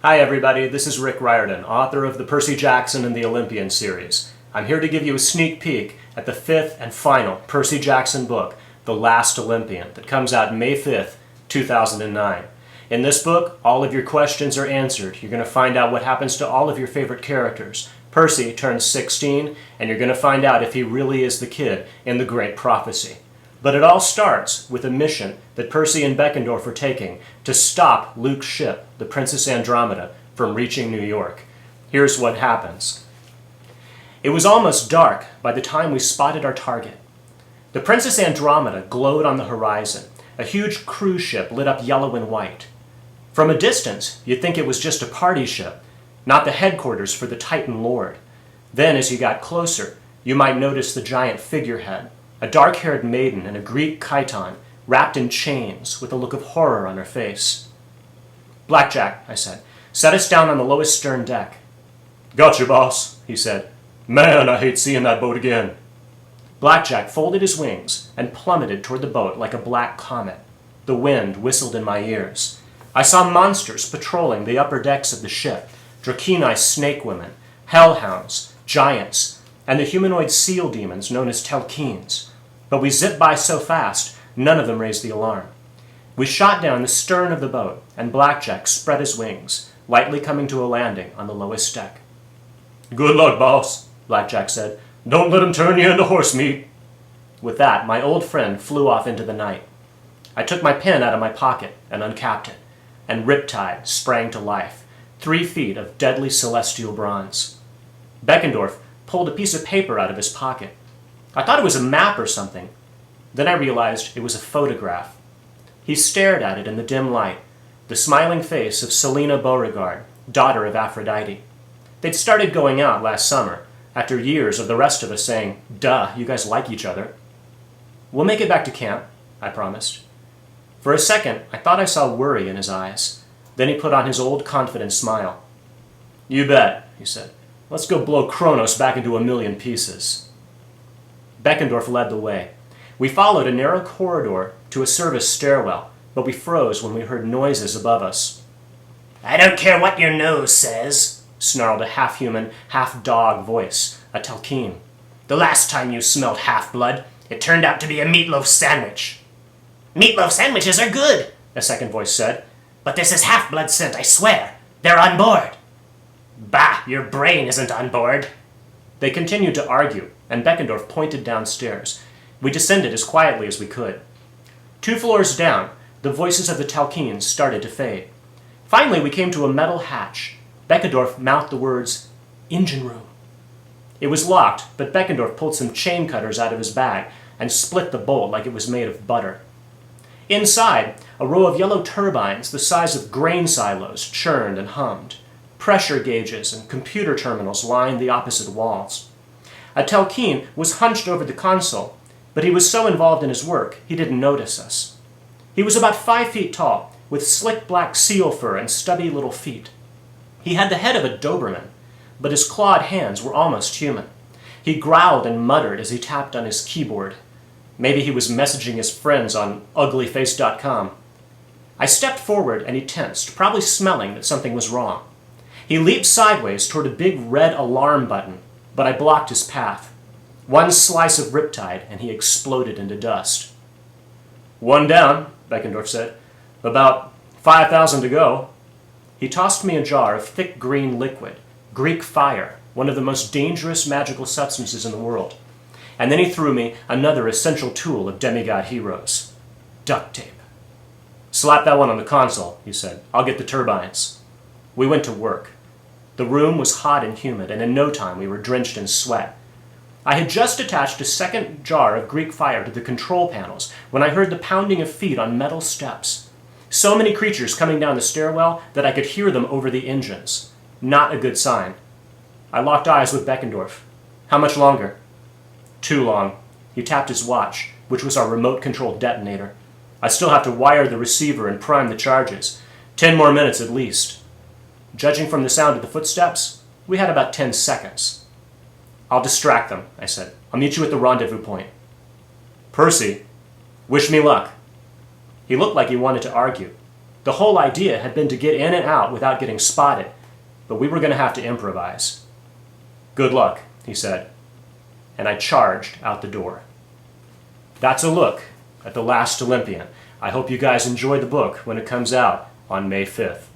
Hi everybody, this is Riordan, author of the Percy Jackson and the Olympians series. I'm here to give you a sneak peek at the fifth and final Percy Jackson book, The Last Olympian, that comes out May 5th, 2009. In this book, all of your questions are answered. You're going to find out what happens to all of your favorite characters. Percy turns 16, and you're going to find out if he really is the kid in the Great Prophecy. But it all starts with a mission that Percy and Beckendorf are taking to stop Luke's ship, the Princess Andromeda, from reaching New York. Here's what happens. It was almost dark by the time we spotted our target. The Princess Andromeda glowed on the horizon, a huge cruise ship lit up yellow and white. From a distance, you'd think it was just a party ship, not the headquarters for the Titan Lord. Then, as you got closer, you might notice the giant figurehead, a dark-haired maiden in a Greek chiton, wrapped in chains, with a look of horror on her face. "Blackjack," I said, "set us down on the lowest stern deck." "Gotcha, boss," he said. "Man, I hate seeing that boat again." Blackjack folded his wings and plummeted toward the boat like a black comet. The wind whistled in my ears. I saw monsters patrolling the upper decks of the ship, Drakenei snake women, hellhounds, giants, and the humanoid seal demons known as Telkeens. But we zipped by so fast, none of them raised the alarm. We shot down the stern of the boat, and Blackjack spread his wings, lightly coming to a landing on the lowest deck. "Good luck, boss," Blackjack said. "Don't let him turn you into horse meat." With that, my old friend flew off into the night. I took my pen out of my pocket and uncapped it, and Riptide sprang to life, 3 feet of deadly celestial bronze. Beckendorf pulled a piece of paper out of his pocket. I thought it was a map or something. Then I realized it was a photograph. He stared at it in the dim light, the smiling face of Selena Beauregard, daughter of Aphrodite. They'd started going out last summer, after years of the rest of us saying, "Duh, you guys like each other." "We'll make it back to camp," I promised. For a second, I thought I saw worry in his eyes. Then he put on his old confident smile. "You bet," he said. "Let's go blow Kronos back into a million pieces." Beckendorf led the way. We followed a narrow corridor to a service stairwell, but we froze when we heard noises above us. "I don't care what your nose says," snarled a half-human, half-dog voice, a Telkeen. "The last time you smelled half-blood, it turned out to be a meatloaf sandwich." "Meatloaf sandwiches are good," a second voice said. "But this is half-blood scent, I swear. They're on board." "Bah, your brain isn't on board." They continued to argue, and Beckendorf pointed downstairs. We descended as quietly as we could. 2 floors down, the voices of the Telkeens started to fade. Finally, we came to a metal hatch. Beckendorf mouthed the words, "Engine room." It was locked, but Beckendorf pulled some chain cutters out of his bag and split the bolt like it was made of butter. Inside, a row of yellow turbines the size of grain silos churned and hummed. Pressure gauges and computer terminals lined the opposite walls. A Telkeen was hunched over the console, but he was so involved in his work he didn't notice us. He was about 5 feet tall, with slick black seal fur and stubby little feet. He had the head of a Doberman, but his clawed hands were almost human. He growled and muttered as he tapped on his keyboard. Maybe he was messaging his friends on uglyface.com. I stepped forward and he tensed, probably smelling that something was wrong. He leaped sideways toward a big red alarm button, but I blocked his path. One slice of Riptide and he exploded into dust. "One down," Beckendorf said. "About 5,000 to go." He tossed me a jar of thick green liquid, Greek fire, one of the most dangerous magical substances in the world. And then he threw me another essential tool of demigod heroes, duct tape. "Slap that one on the console," he said. "I'll get the turbines." We went to work. The room was hot and humid, and in no time we were drenched in sweat. I had just attached a second jar of Greek fire to the control panels when I heard the pounding of feet on metal steps. So many creatures coming down the stairwell that I could hear them over the engines. Not a good sign. I locked eyes with Beckendorf. "How much longer?" "Too long." He tapped his watch, which was our remote-controlled detonator. "I still have to wire the receiver and prime the charges. 10 more minutes at least." Judging from the sound of the footsteps, we had about 10 seconds. "I'll distract them," I said. "I'll meet you at the rendezvous point." "Percy, wish me luck." He looked like he wanted to argue. The whole idea had been to get in and out without getting spotted, but we were going to have to improvise. "Good luck," he said, and I charged out the door. That's a look at The Last Olympian. I hope you guys enjoy the book when it comes out on May 5th.